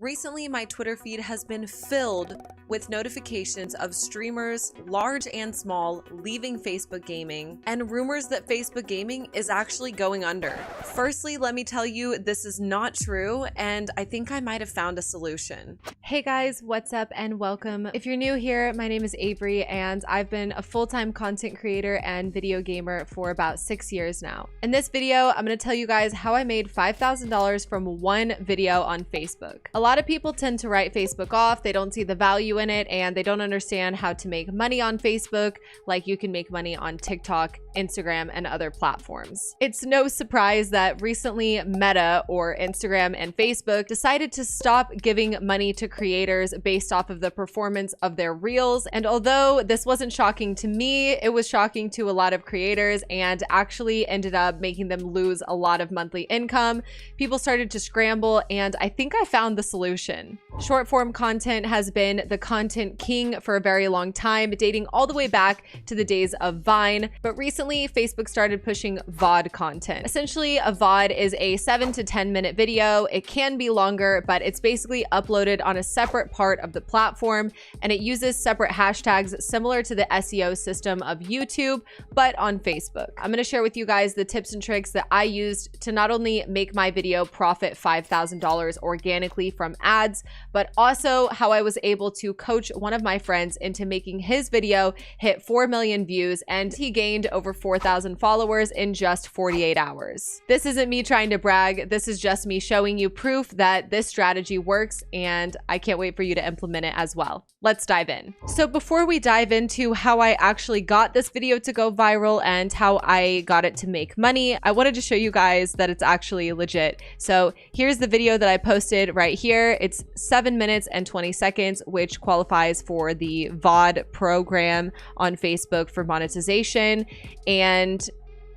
Recently, my Twitter feed has been filled with notifications of streamers, large and small, leaving Facebook Gaming, and rumors that Facebook Gaming is actually going under. Firstly, let me tell you, this is not true, and I think I might have found a solution. Hey guys, what's up and welcome. If you're new here, my name is Avori, and I've been a full-time content creator and video gamer for about 6 years now. In this video, I'm going to tell you guys how I made $5,000 from one video on Facebook. A lot of people tend to write Facebook off, they don't see the value in it, and they don't understand how to make money on Facebook like you can make money on TikTok, Instagram, and other platforms. It's no surprise that recently Meta, or Instagram and Facebook, decided to stop giving money to creators based off of the performance of their reels. And although this wasn't shocking to me, it was shocking to a lot of creators and actually ended up making them lose a lot of monthly income. People started to scramble, and I think I found the solution. Short form content has been the content king for a very long time, dating all the way back to the days of Vine. But recently, Facebook started pushing VOD content. Essentially, a VOD is a 7 to 10 minute video. It can be longer, but it's basically uploaded on a separate part of the platform, and it uses separate hashtags similar to the SEO system of YouTube, but on Facebook. I'm going to share with you guys the tips and tricks that I used to not only make my video profit $5,000 organically from ads, but also how I was able to coach one of my friends into making his video hit 4 million views, and he gained over 4,000 followers in just 48 hours. This isn't me trying to brag. This is just me showing you proof that this strategy works, and I can't wait for you to implement it as well. Let's dive in. So before we dive into how I actually got this video to go viral and how I got it to make money, I wanted to show you guys that it's actually legit. So here's the video that I posted right here. It's 7 minutes and 20 seconds, which qualifies for the VOD program on Facebook for monetization. And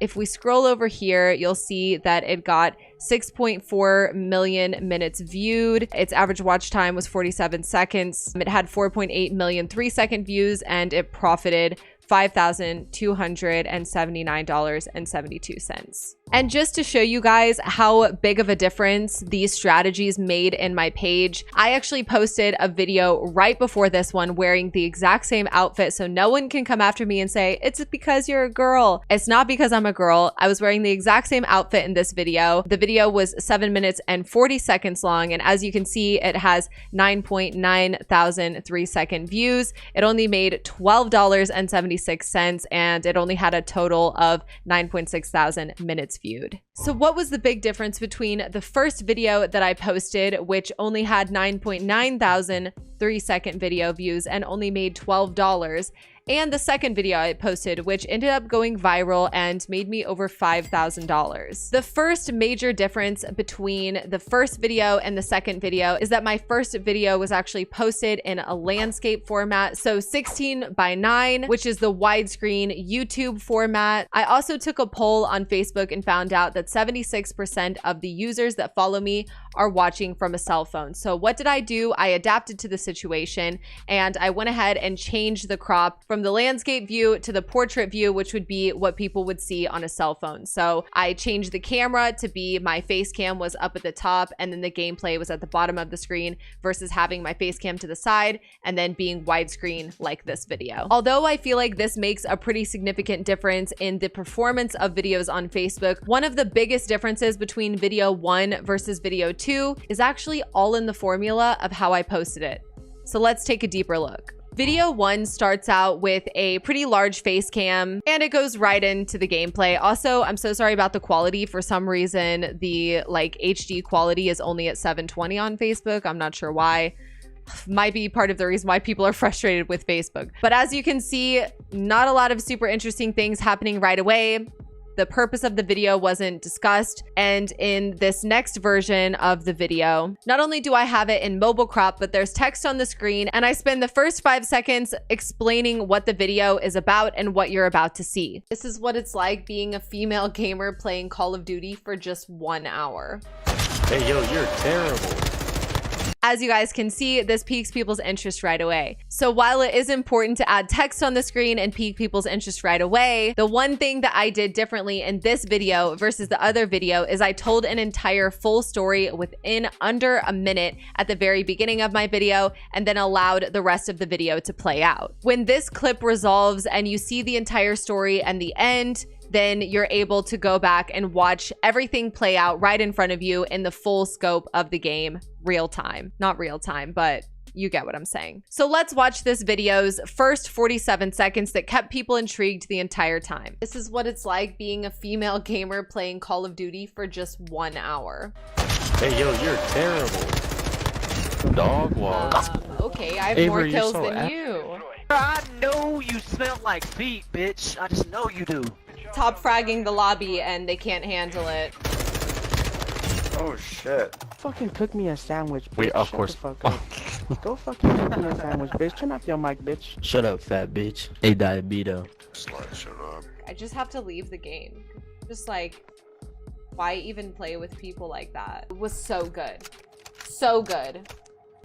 if we scroll over here, you'll see that it got 6.4 million minutes viewed. Its average watch time was 47 seconds. It had 4.8 million 3-second views, and it profited $5,279.72. And just to show you guys how big of a difference these strategies made in my page, I actually posted a video right before this one wearing the exact same outfit, so no one can come after me and say, it's because you're a girl. It's not because I'm a girl. I was wearing the exact same outfit in this video. The video was 7 minutes and 40 seconds long, and as you can see, it has 9.9 thousand 3-second views. It only made $12.76, and it only had a total of 9.6 thousand minutes viewed. So what was the big difference between the first video that I posted, which only had 9.9 thousand 3-second video views and only made $12, and the second video I posted, which ended up going viral and made me over $5,000. The first major difference between the first video and the second video is that my first video was actually posted in a landscape format, so 16:9, which is the widescreen YouTube format. I also took a poll on Facebook and found out that 76% of the users that follow me are watching from a cell phone. So what did I do? I adapted to the situation, and I went ahead and changed the crop from the landscape view to the portrait view, which would be what people would see on a cell phone. So I changed the camera to be my face cam was up at the top, and then the gameplay was at the bottom of the screen, versus having my face cam to the side and then being widescreen like this video. Although I feel like this makes a pretty significant difference in the performance of videos on Facebook, one of the biggest differences between video 1 versus video 2 is actually all in the formula of how I posted it. So let's take a deeper look. Video 1 starts out with a pretty large face cam, and it goes right into the gameplay. Also, I'm so sorry about the quality. For some reason, the HD quality is only at 720 on Facebook. I'm not sure why. Might be part of the reason why people are frustrated with Facebook. But as you can see, not a lot of super interesting things happening right away. The purpose of the video wasn't discussed. And in this next version of the video, not only do I have it in mobile crop, but there's text on the screen, and I spend the first 5 seconds explaining what the video is about and what you're about to see. This is what it's like being a female gamer playing Call of Duty for just 1 hour. Hey, yo, you're terrible. As you guys can see, this piques people's interest right away. So while it is important to add text on the screen and pique people's interest right away, the one thing that I did differently in this video versus the other video is I told an entire full story within under a minute at the very beginning of my video and then allowed the rest of the video to play out. When this clip resolves and you see the entire story and the end, then you're able to go back and watch everything play out right in front of you in the full scope of the game, real time. Not real time, but you get what I'm saying. So let's watch this video's first 47 seconds that kept people intrigued the entire time. This is what it's like being a female gamer playing Call of Duty for just 1 hour. Hey, yo, you're terrible. Dog walk. Okay, I have Avery, more you're kills so than you. I know you smell like feet, bitch. I just know you do. Top fragging the lobby and they can't handle it. Oh shit. Fucking cook me a sandwich, bitch. Wait, of Shut course. the fuck up. Go fucking cook me a sandwich, bitch. Turn off your mic, bitch. Shut up, fat bitch. Hey, diabeto. Slide, shut up. I just have to leave the game. Just like, why even play with people like that? It was so good. So good.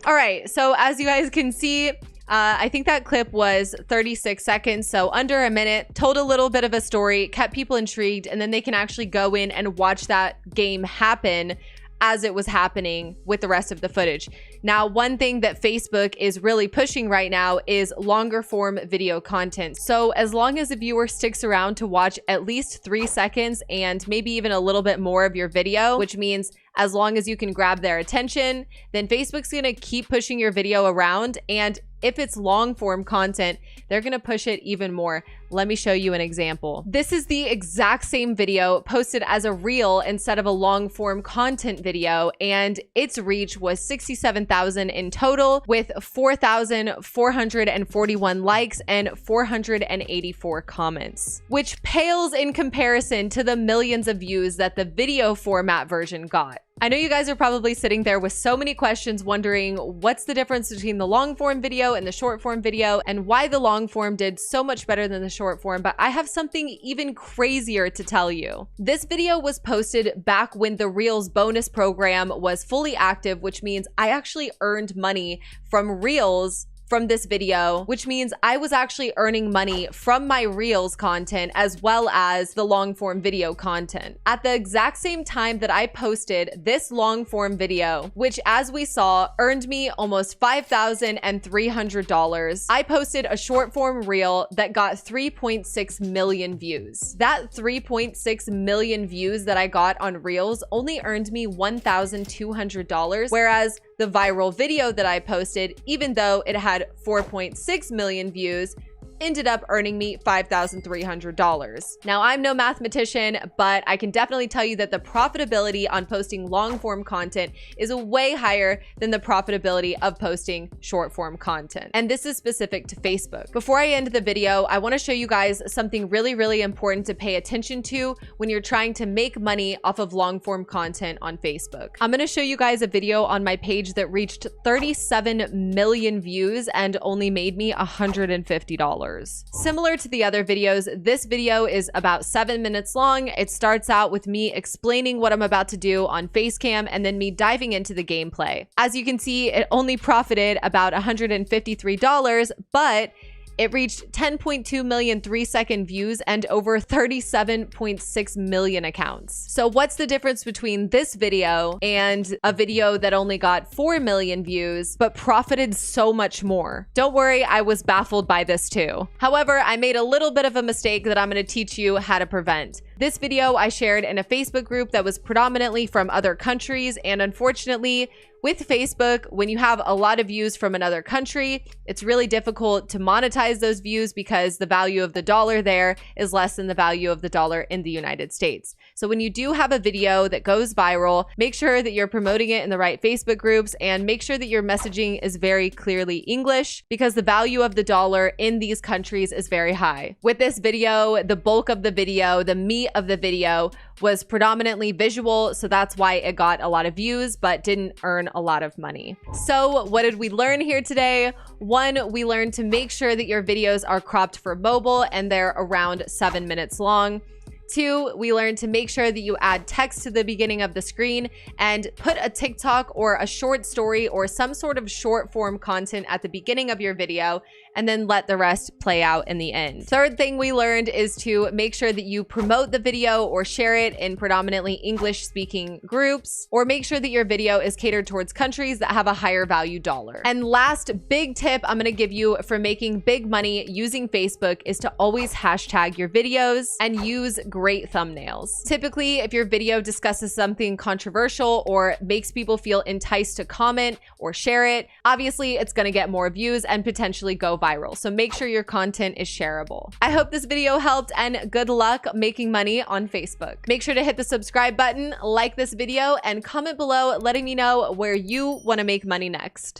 All right, so as you guys can see, I think that clip was 36 seconds, so under a minute, told a little bit of a story, kept people intrigued, and then they can actually go in and watch that game happen as it was happening with the rest of the footage. Now, one thing that Facebook is really pushing right now is longer form video content. So as long as a viewer sticks around to watch at least 3 seconds and maybe even a little bit more of your video, which means as long as you can grab their attention, then Facebook's gonna keep pushing your video around. And if it's long form content, they're gonna push it even more. Let me show you an example. This is the exact same video posted as a reel instead of a long form content video, and its reach was 67,000 in total with 4,441 likes and 484 comments, which pales in comparison to the millions of views that the video format version got. I know you guys are probably sitting there with so many questions wondering what's the difference between the long form video and the short form video and why the long form did so much better than the short form, but I have something even crazier to tell you. This video was posted back when the Reels bonus program was fully active, which means I actually earned money from Reels from this video, which means I was actually earning money from my Reels content as well as the long form video content. At the exact same time that I posted this long form video, which as we saw earned me almost $5,300, I posted a short form reel that got 3.6 million views. That 3.6 million views that I got on Reels only earned me $1,200, whereas the viral video that I posted, even though it had 4.6 million views, ended up earning me $5,300. Now, I'm no mathematician, but I can definitely tell you that the profitability on posting long form content is way higher than the profitability of posting short form content. And this is specific to Facebook. Before I end the video, I want to show you guys something really, really important to pay attention to when you're trying to make money off of long form content on Facebook. I'm going to show you guys a video on my page that reached 37 million views and only made me $150. Similar to the other videos, this video is about 7 minutes long. It starts out with me explaining what I'm about to do on Facecam and then me diving into the gameplay. As you can see, it only profited about $153, but it reached 10.2 million 3-second views and over 37.6 million accounts. So what's the difference between this video and a video that only got 4 million views but profited so much more? Don't worry, I was baffled by this too. However, I made a little bit of a mistake that I'm going to teach you how to prevent. This video I shared in a Facebook group that was predominantly from other countries, and unfortunately, with Facebook, when you have a lot of views from another country, it's really difficult to monetize those views because the value of the dollar there is less than the value of the dollar in the United States. So when you do have a video that goes viral, make sure that you're promoting it in the right Facebook groups and make sure that your messaging is very clearly English because the value of the dollar in these countries is very high. With this video, the bulk of the video, the meat of the video was predominantly visual, so that's why it got a lot of views but didn't earn a lot of money. So what did we learn here today? One, we learned to make sure that your videos are cropped for mobile and they're around 7 minutes long. 2, we learned to make sure that you add text to the beginning of the screen and put a TikTok or a short story or some sort of short form content at the beginning of your video, and then let the rest play out in the end. Third thing we learned is to make sure that you promote the video or share it in predominantly English speaking groups, or make sure that your video is catered towards countries that have a higher value dollar. And last big tip I'm gonna give you for making big money using Facebook is to always hashtag your videos and use great thumbnails. Typically, if your video discusses something controversial or makes people feel enticed to comment or share it, obviously it's gonna get more views and potentially go viral. So make sure your content is shareable. I hope this video helped, and good luck making money on Facebook. Make sure to hit the subscribe button, like this video, and comment below letting me know where you want to make money next.